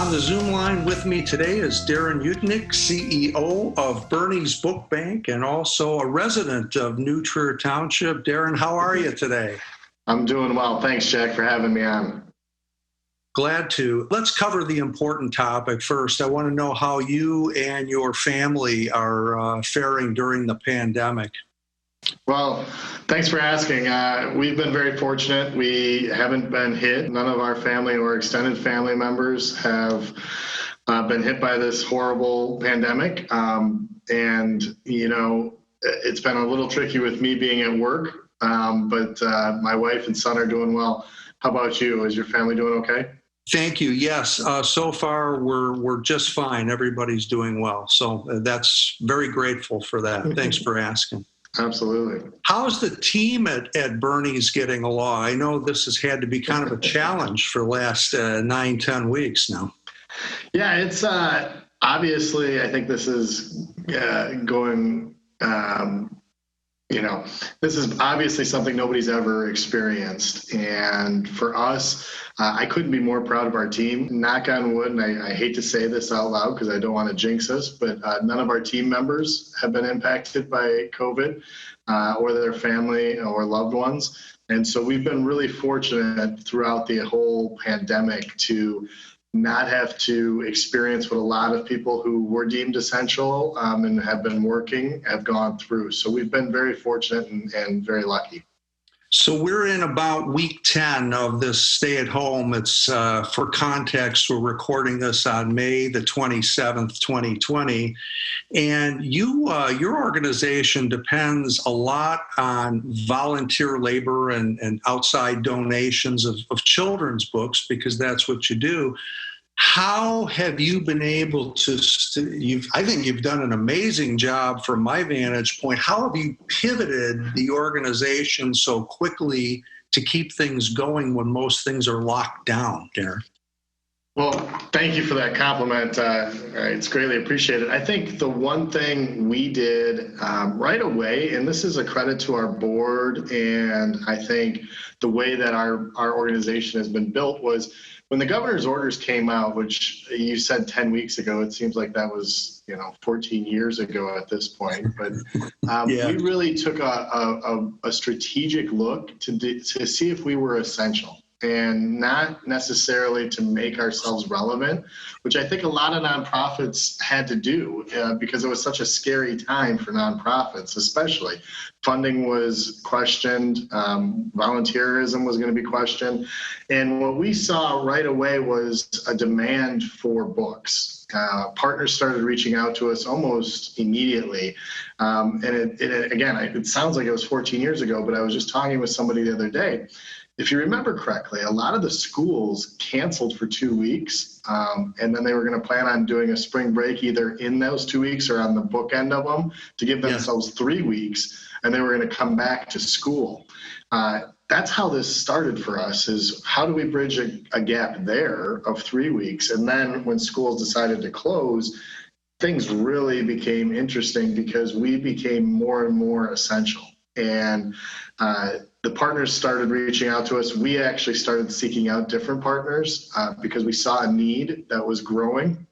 On the Zoom line with me today is Darrin Utynek, CEO of Bernie's Book Bank and also a resident of New Trier Township. Darrin, how are you today? I'm doing well. Thanks, Jack, for having me on. Glad to. Let's cover the important topic first. I want to know how you and your family are faring during the pandemic. Well, thanks for asking. We've been very fortunate. We haven't been hit. None of our family or extended family members have been hit by this horrible pandemic. It's been a little tricky with me being at work, but my wife and son are doing well. How about you? Is your family doing okay? Thank you. Yes. So far, we're just fine. Everybody's doing well. So that's very grateful for that. Thanks for asking. Absolutely. How's the team at Bernie's getting along? I know this has had to be kind of a challenge for the last 9-10 weeks now. Yeah, it's obviously, I think this is going, this is obviously something nobody's ever experienced. And for us, I couldn't be more proud of our team. Knock on wood, and I hate to say this out loud because I don't want to jinx us, but none of our team members have been impacted by COVID or their family or loved ones. And so we've been really fortunate throughout the whole pandemic to not have to experience what a lot of people who were deemed essential and have been working have gone through. So we've been very fortunate and very lucky. So we're in about week 10 of this stay at home. It's for context, we're recording this on May the 27th, 2020. And your organization depends a lot on volunteer labor and outside donations of children's books because that's what you do. How have you been able to, I think you've done an amazing job from my vantage point. How have you pivoted the organization so quickly to keep things going when most things are locked down, Darrin? Well, thank you for that compliment. It's greatly appreciated. I think the one thing we did right away, and this is a credit to our board, and I think the way that our organization has been built was when the governor's orders came out, which you said 10 weeks ago, it seems like that was 14 years ago at this point. But we really took a strategic look to see if we were essential and not necessarily to make ourselves relevant, which I think a lot of nonprofits had to do because it was such a scary time for nonprofits, especially. Funding was questioned, volunteerism was going to be questioned. And what we saw right away was a demand for books. Partners started reaching out to us almost immediately. And it sounds like it was 14 years ago, but I was just talking with somebody the other day. If you remember correctly, a lot of the schools canceled for 2 weeks, and then they were going to plan on doing a spring break either in those 2 weeks or on the book end of them to give themselves 3 weeks, and they were going to come back to school. That's how this started for us, is how do we bridge a gap there of 3 weeks? And then when schools decided to close, things really became interesting because we became more and more essential. And the partners started reaching out to us. We actually started seeking out different partners because we saw a need that was growing.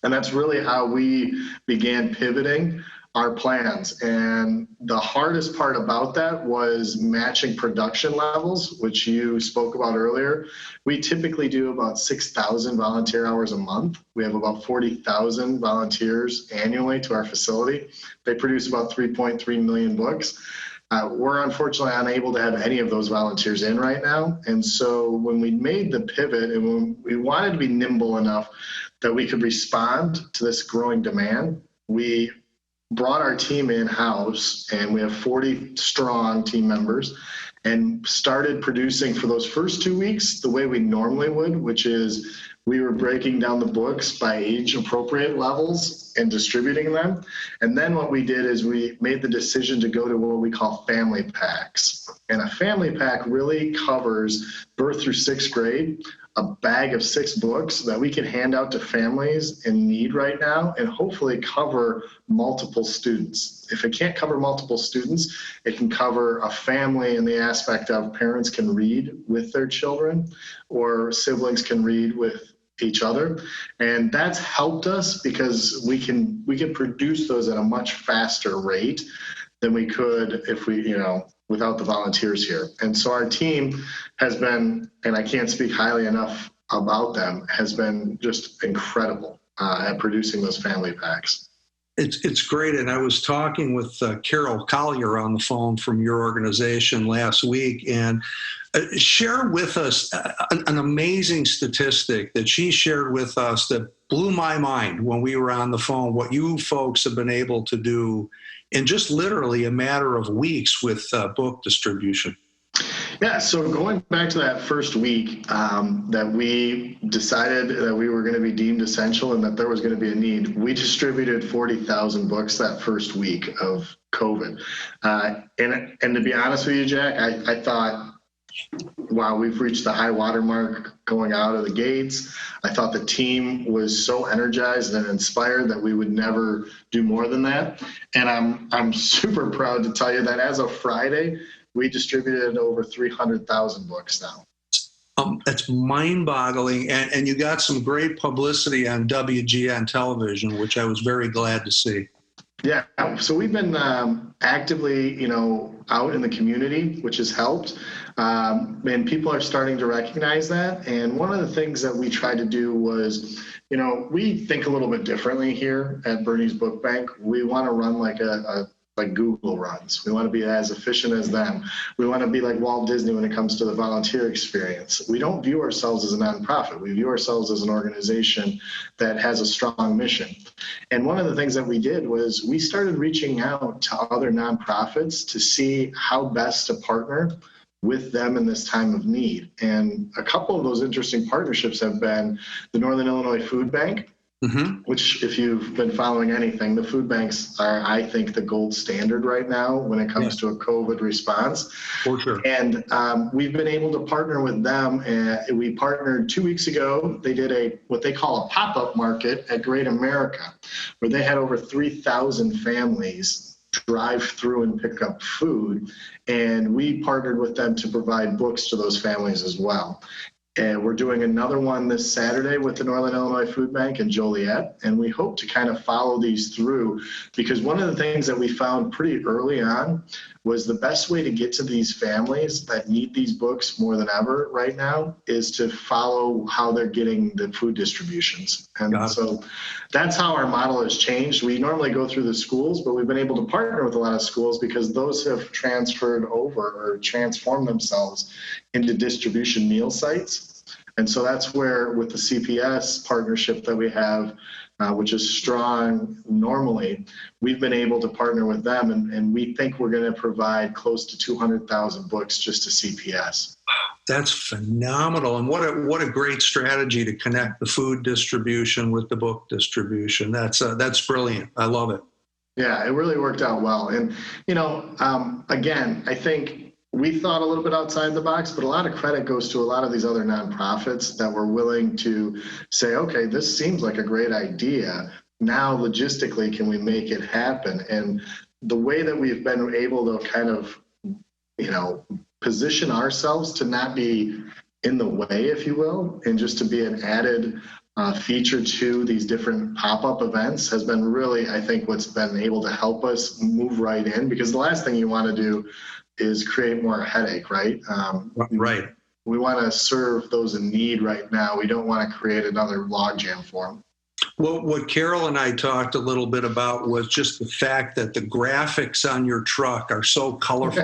And that's really how we began pivoting our plans. And the hardest part about that was matching production levels, which you spoke about earlier. We typically do about 6,000 volunteer hours a month. We have about 40,000 volunteers annually to our facility. They produce about 3.3 million books. We're unfortunately unable to have any of those volunteers in right now. And so when we made the pivot and when we wanted to be nimble enough that we could respond to this growing demand, we brought our team in-house, and we have 40 strong team members, and started producing for those first 2 weeks the way we normally would, which is we were breaking down the books by age-appropriate levels and distributing them. And then what we did is we made the decision to go to what we call family packs. And a family pack really covers birth through 6th grade, a bag of 6 books that we can hand out to families in need right now and hopefully cover multiple students. If it can't cover multiple students, it can cover a family in the aspect of parents can read with their children or siblings can read with each other. And that's helped us because we can produce those at a much faster rate than we could if we, without the volunteers here. And so our team has been, and I can't speak highly enough about them, has been just incredible at producing those family packs. It's great. And I was talking with Carol Collier on the phone from your organization last week, and share with us an amazing statistic that she shared with us that blew my mind when we were on the phone, what you folks have been able to do in just literally a matter of weeks with book distribution. Yeah, so going back to that first week that we decided that we were going to be deemed essential and that there was going to be a need, we distributed 40,000 books that first week of COVID. And to be honest with you, Jack, I thought, wow, we've reached the high water mark going out of the gates. I thought the team was so energized and inspired that we would never do more than that. And I'm super proud to tell you that as of Friday, we distributed over 300,000 books now. That's mind-boggling, and you got some great publicity on WGN television, which I was very glad to see. Yeah, so we've been actively, out in the community, which has helped, and people are starting to recognize that. And one of the things that we tried to do was, we think a little bit differently here at Bernie's Book Bank. We want to run like Google runs. We want to be as efficient as them. We want to be like Walt Disney when it comes to the volunteer experience. We don't view ourselves as a nonprofit. We view ourselves as an organization that has a strong mission. And one of the things that we did was we started reaching out to other nonprofits to see how best to partner with them in this time of need. And a couple of those interesting partnerships have been the Northern Illinois Food Bank, which, if you've been following anything, the food banks are, I think, the gold standard right now when it comes to a COVID response. For sure. And we've been able to partner with them. We partnered 2 weeks ago. They did what they call a pop-up market at Great America, where they had over 3,000 families drive through and pick up food. And we partnered with them to provide books to those families as well. And we're doing another one this Saturday with the Northern Illinois Food Bank in Joliet. And we hope to kind of follow these through, because one of the things that we found pretty early on was the best way to get to these families that need these books more than ever right now is to follow how they're getting the food distributions. And so that's how our model has changed. We normally go through the schools, but we've been able to partner with a lot of schools because those have transferred over or transformed themselves into distribution meal sites. And so that's where, with the CPS partnership that we have, which is strong normally, we've been able to partner with them, and we think we're going to provide close to 200,000 books just to CPS. That's phenomenal. And what a great strategy to connect the food distribution with the book distribution. That's brilliant. I love it. Yeah, it really worked out well. And, again, I think we thought a little bit outside the box, but a lot of credit goes to a lot of these other nonprofits that were willing to say, okay, this seems like a great idea. Now, logistically, can we make it happen? And the way that we've been able to kind of, position ourselves to not be in the way, if you will, and just to be an added feature to these different pop-up events has been really, I think, what's been able to help us move right in, because the last thing you want to do is create more headache, right? Right. We want to serve those in need right now. We don't want to create another logjam for them. Well, what Carol and I talked a little bit about was just the fact that the graphics on your truck are so colorful,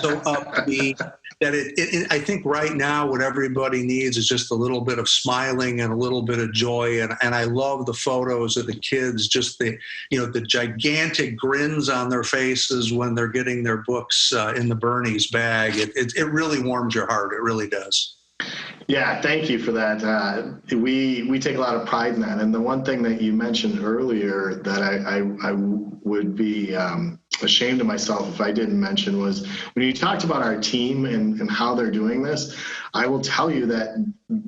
so upbeat, that I think right now what everybody needs is just a little bit of smiling and a little bit of joy. And I love the photos of the kids, just the gigantic grins on their faces when they're getting their books in the Bernie's bag. It really warms your heart. It really does. Yeah, thank you for that. We take a lot of pride in that. And the one thing that you mentioned earlier that I would be ashamed of myself if I didn't mention was when you talked about our team and how they're doing this, I will tell you that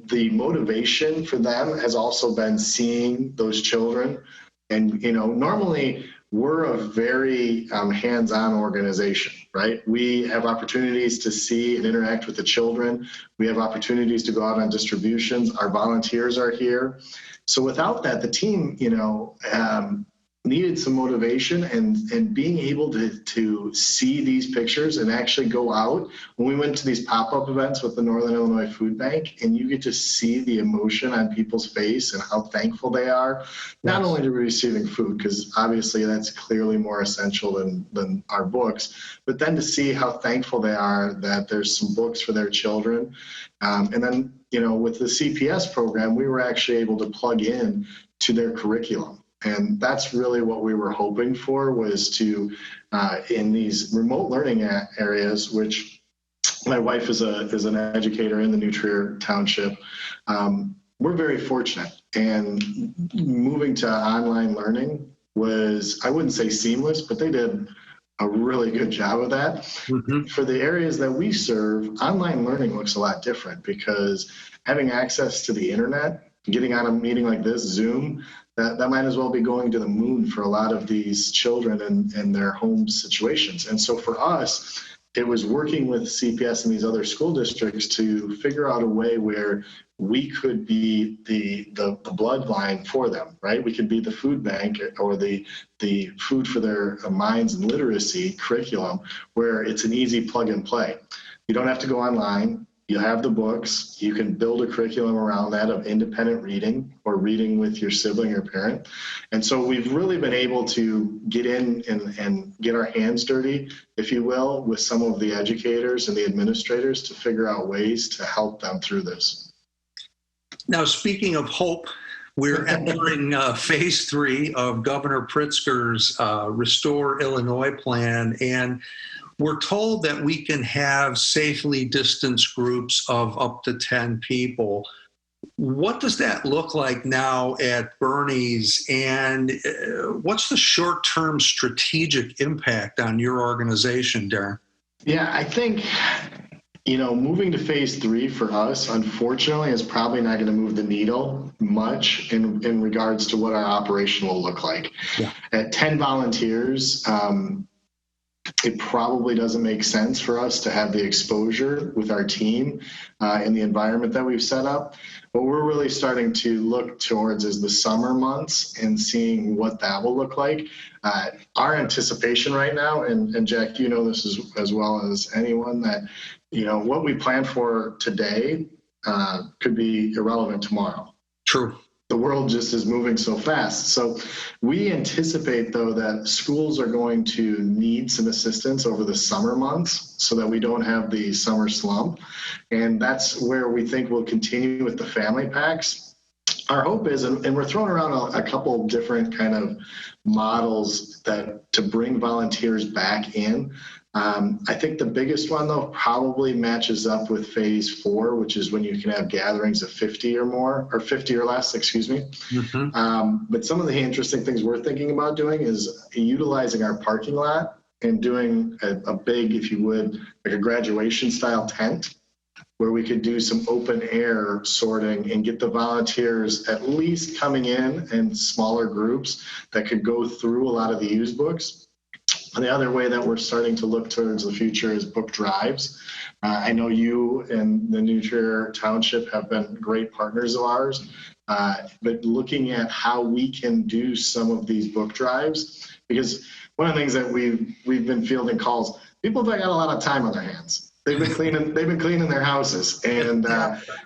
the motivation for them has also been seeing those children. And, normally we're a very hands-on organization, right? We have opportunities to see and interact with the children. We have opportunities to go out on distributions. Our volunteers are here. So without that, the team, needed some motivation and being able to see these pictures and actually go out. When we went to these pop-up events with the Northern Illinois Food Bank, and you get to see the emotion on people's face and how thankful they are, not only to receiving food, because obviously that's clearly more essential than our books, but then to see how thankful they are that there's some books for their children. And then, with the CPS program, we were actually able to plug in to their curriculum. And that's really what we were hoping for, was to, in these remote learning areas, which my wife is an educator in the new Trier Township, we're very fortunate. And moving to online learning was, I wouldn't say seamless, but they did a really good job of that. Mm-hmm. For the areas that we serve, online learning looks a lot different, because having access to the internet, getting on a meeting like this, Zoom, that might as well be going to the moon for a lot of these children and their home situations. And so for us, it was working with CPS and these other school districts to figure out a way where we could be the bloodline for them, right? We could be the food bank or the food for their minds and literacy curriculum, where it's an easy plug and play. You don't have to go online. You have the books. You can build a curriculum around that of independent reading or reading with your sibling or parent. And so we've really been able to get in and get our hands dirty, if you will, with some of the educators and the administrators to figure out ways to help them through this. Now, speaking of hope, we're entering phase 3 of Governor Pritzker's Restore Illinois plan, and we're told that we can have safely distanced groups of up to 10 people. What does that look like now at Bernie's, and what's the short-term strategic impact on your organization, Darrin? Yeah, I think, moving to phase 3 for us, unfortunately, is probably not going to move the needle much in regards to what our operation will look like. Yeah. At 10 volunteers, it probably doesn't make sense for us to have the exposure with our team in the environment that we've set up. What we're really starting to look towards is the summer months and seeing what that will look like. Our anticipation right now, and Jack, you know this as well as anyone, that what we plan for today could be irrelevant tomorrow. True. The world just is moving so fast. So we anticipate, though, that schools are going to need some assistance over the summer months so that we don't have the summer slump. And that's where we think we'll continue with the family packs. Our hope is, and we're throwing around a couple of different kind of models that to bring volunteers back in. I think the biggest one, though, probably matches up with phase 4, which is when you can have gatherings of 50 or more, or 50 or less, excuse me. Mm-hmm. But some of the interesting things we're thinking about doing is utilizing our parking lot and doing a big, if you would, like a graduation style tent, where we could do some open air sorting and get the volunteers at least coming in smaller groups that could go through a lot of the used books. And the other way that we're starting to look towards the future is book drives. I know you and the new Trier Township have been great partners of ours, but looking at how we can do some of these book drives, because one of the things that we've been fielding calls, people have got a lot of time on their hands. They've been cleaning their houses, and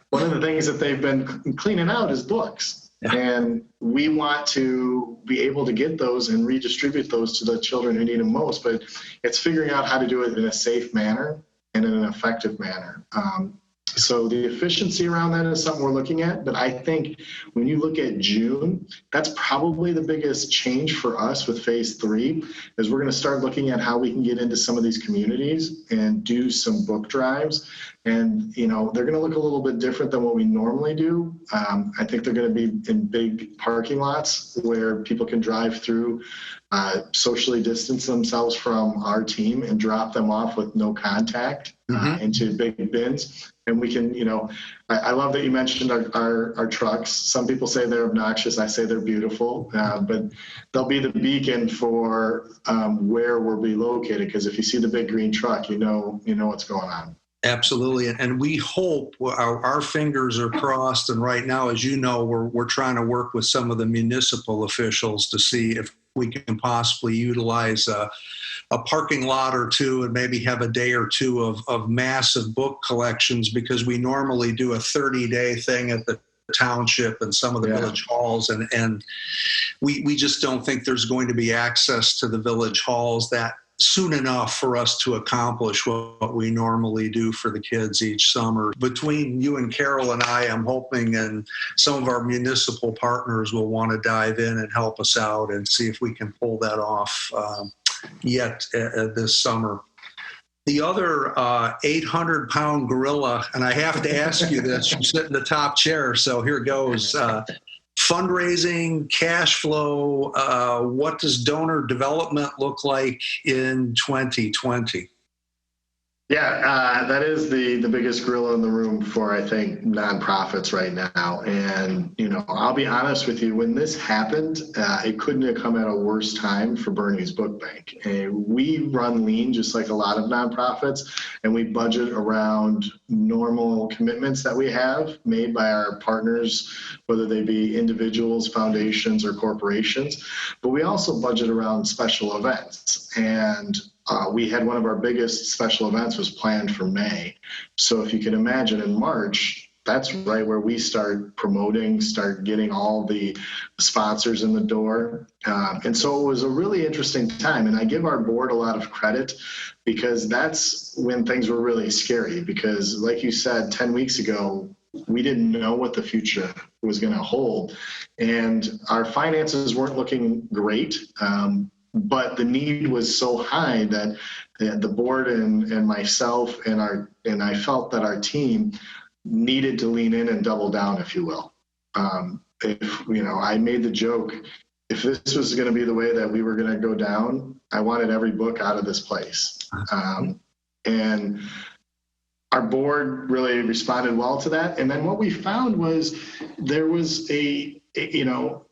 one of the things that they've been cleaning out is books. Yeah. And we want to be able to get those and redistribute those to the children who need them most, but it's figuring out how to do it in a safe manner and in an effective manner. So the efficiency around that is something we're looking at, but I think when you look at June, that's probably the biggest change for us with phase 3, is we're going to start looking at how we can get into some of these communities and do some book drives. And, they're going to look a little bit different than what we normally do. I think they're going to be in big parking lots where people can drive through, socially distance themselves from our team and drop them off with no contact into big bins. and we can, I love that you mentioned our trucks. Some people say they're obnoxious. I say they're beautiful, but they'll be the beacon for where we'll be located. Because if you see the big green truck, you know what's going on. Absolutely. And we hope, our fingers are crossed. And right now, as you know, we're trying to work with some of the municipal officials to see if we can possibly utilize a parking lot or two and maybe have a day or two of massive book collections, because we normally do a 30-day thing at the township and some of the village halls. And we just don't think there's going to be access to the village halls that soon enough for us to accomplish what we normally do for the kids each summer. Between you and Carol and I, I'm hoping, and some of our municipal partners will want to dive in and help us out and see if we can pull that off yet this summer. The other 800-pound gorilla, and I have to ask you this, you sit in the top chair, so here goes. Fundraising, cash flow, what does donor development look like in 2020? Yeah, that is the biggest gorilla in the room for, I think, nonprofits right now. And, I'll be honest with you, when this happened, it couldn't have come at a worse time for Bernie's Book Bank. We run lean just like a lot of nonprofits, and we budget around normal commitments that we have made by our partners, whether they be individuals, foundations, or corporations. But we also budget around special events. And we had one of our biggest special events was planned for May. So if you can imagine, in March, that's right where we start promoting, start getting all the sponsors in the door. And so it was a really interesting time. And I give our board a lot of credit, because that's when things were really scary. Because like you said, 10 weeks ago, we didn't know what the future was going to hold. And our finances weren't looking great. But the need was so high that the board and myself and I felt that our team needed to lean in and double down, if you will. I made the joke, if this was going to be the way that we were going to go down, I wanted every book out of this place. And our board really responded well to that. And then what we found was there was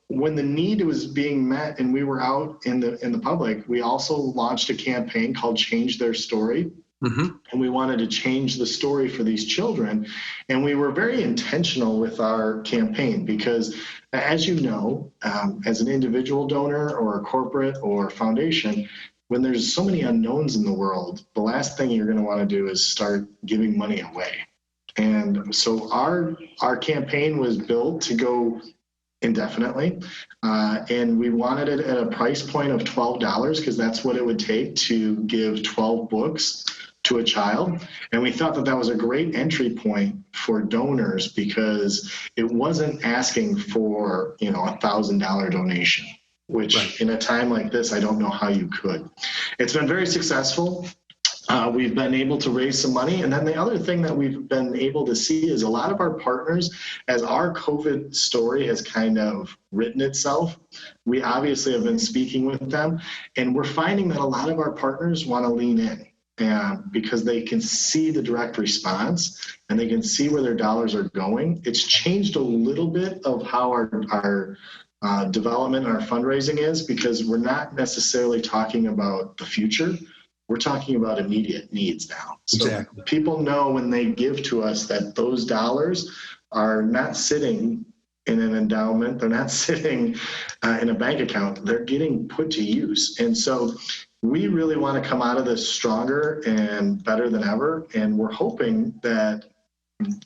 when the need was being met and we were out in the public, we also launched a campaign called Change Their Story. Mm-hmm. And we wanted to change the story for these children. And we were very intentional with our campaign because, as you know, as an individual donor or a corporate or foundation, when there's so many unknowns in the world, the last thing you're going to want to do is start giving money away. And so our campaign was built to go indefinitely. And we wanted it at a price point of $12 because that's what it would take to give 12 books to a child. And we thought that that was a great entry point for donors because it wasn't asking for, $1,000 donation, which right. In a time like this, I don't know how you could. It's been very successful. We've been able to raise some money. And then the other thing that we've been able to see is a lot of our partners, as our COVID story has kind of written itself, we obviously have been speaking with them. And we're finding that a lot of our partners want to lean in because they can see the direct response and they can see where their dollars are going. It's changed a little bit of how our development and our fundraising is because we're not necessarily talking about the future. We're talking about immediate needs now. So exactly. People know when they give to us that those dollars are not sitting in an endowment. They're not sitting in a bank account. They're getting put to use. And so we really want to come out of this stronger and better than ever. And we're hoping that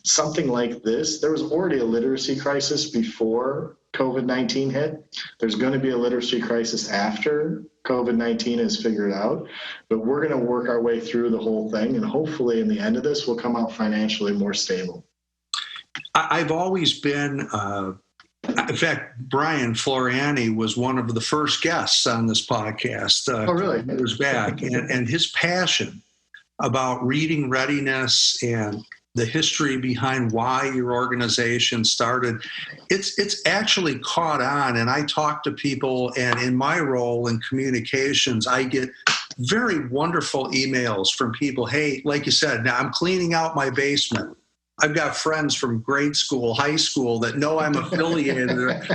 something like this, there was already a literacy crisis before COVID-19 hit. There's going to be a literacy crisis after COVID-19 is figured out, but we're going to work our way through the whole thing. And hopefully in the end of this, we'll come out financially more stable. I've always been, in fact, Brian Floriani was one of the first guests on this podcast. Oh, really? Years back. And his passion about reading readiness and the history behind why your organization started, it's actually caught on. And I talk to people, and in my role in communications, I get very wonderful emails from people. Hey, like you said, now I'm cleaning out my basement. I've got friends from grade school, high school that know I'm affiliated.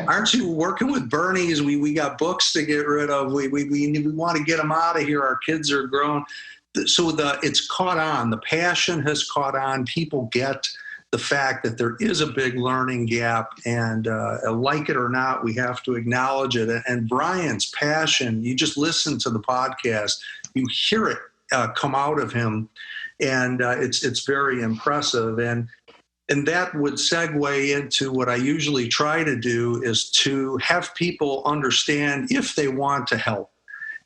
Aren't you working with Bernie's? We got books to get rid of. We want to get them out of here. Our kids are grown. So it's caught on. The passion has caught on. People get the fact that there is a big learning gap, and like it or not, we have to acknowledge it. And Brian's passion, you just listen to the podcast, you hear it come out of him, and it's very impressive. And that would segue into what I usually try to do, is to have people understand if they want to help.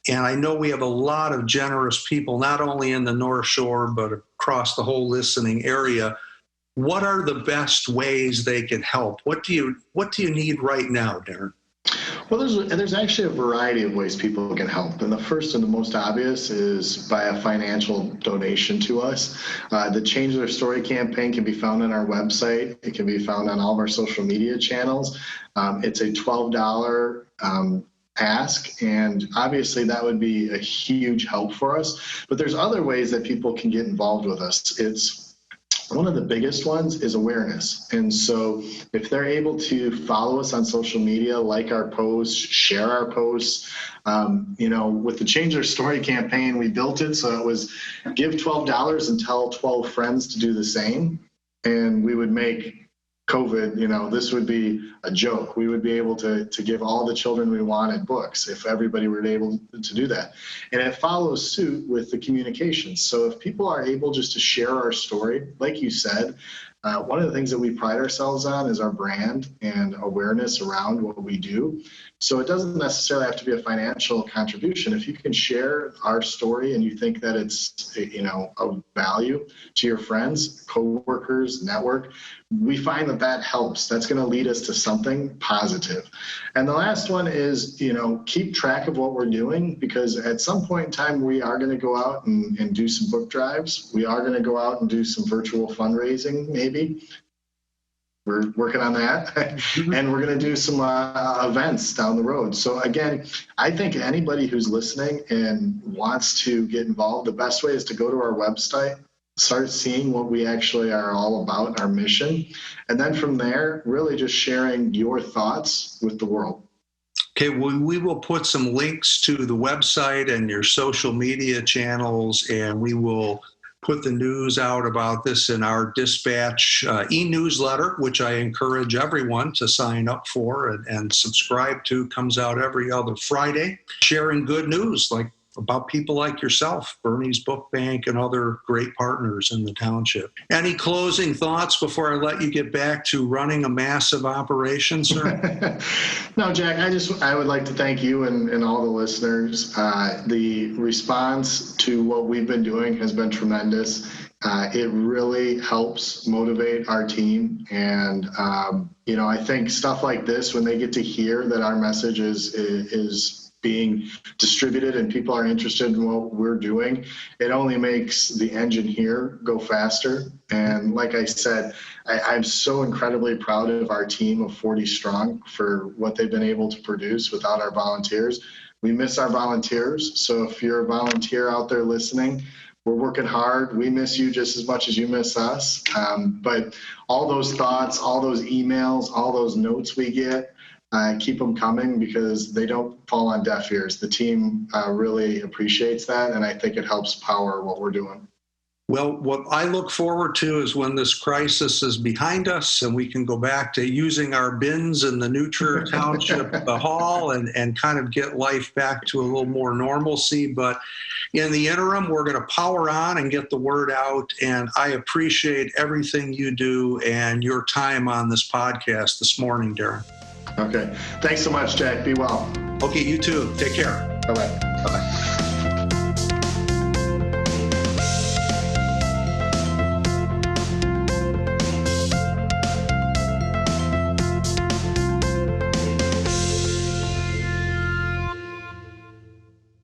And I know we have a lot of generous people, not only in the North Shore, but across the whole listening area. What are the best ways they can help? What do you need right now, Darrin? Well, there's actually a variety of ways people can help. And the first and the most obvious is by a financial donation to us. The Change Their Story campaign can be found on our website. It can be found on all of our social media channels. It's a $12 ask, and obviously that would be a huge help for us. But there's other ways that people can get involved with us. One of the biggest ones is awareness. And so if they're able to follow us on social media, like our posts, share our posts, with the Change Their Story campaign, we built it so it was give $12 and tell 12 friends to do the same. And we would make COVID, this would be a joke. We would be able to give all the children we wanted books if everybody were able to do that. And it follows suit with the communications. So if people are able just to share our story, like you said, one of the things that we pride ourselves on is our brand and awareness around what we do. So it doesn't necessarily have to be a financial contribution. If you can share our story and you think that it's, of value to your friends, coworkers, network, we find that helps. That's going to lead us to something positive. And the last one is, keep track of what we're doing, because at some point in time, we are going to go out and do some book drives. We are going to go out and do some virtual fundraising, maybe. We're working on that. And we're going to do some events down the road. So again, I think anybody who's listening and wants to get involved, the best way is to go to our website, start seeing what we actually are all about, our mission. And then from there, really just sharing your thoughts with the world. Okay, we will put some links to the website and your social media channels, and we will put the news out about this in our Dispatch e-newsletter, which I encourage everyone to sign up for and subscribe to. Comes out every other Friday, sharing good news about people like yourself, Bernie's Book Bank, and other great partners in the township. Any closing thoughts before I let you get back to running a massive operation, sir? No, Jack, I would like to thank you and all the listeners. The response to what we've been doing has been tremendous. It really helps motivate our team. And, I think stuff like this, when they get to hear that our message is being distributed and people are interested in what we're doing, it only makes the engine here go faster. And like I said, I'm so incredibly proud of our team of 40 strong for what they've been able to produce without our volunteers. We miss our volunteers. So if you're a volunteer out there listening, we're working hard. We miss you just as much as you miss us. But all those thoughts, all those emails, all those notes we get, keep them coming, because they don't fall on deaf ears. The team really appreciates that, and I think it helps power what we're doing. Well, what I look forward to is when this crisis is behind us and we can go back to using our bins in the new Trier Township hall and kind of get life back to a little more normalcy. But in the interim, we're going to power on and get the word out. And I appreciate everything you do and your time on this podcast this morning, Darrin. Okay. Thanks so much, Jack. Be well. Okay, you too. Take care. Bye-bye. Bye-bye.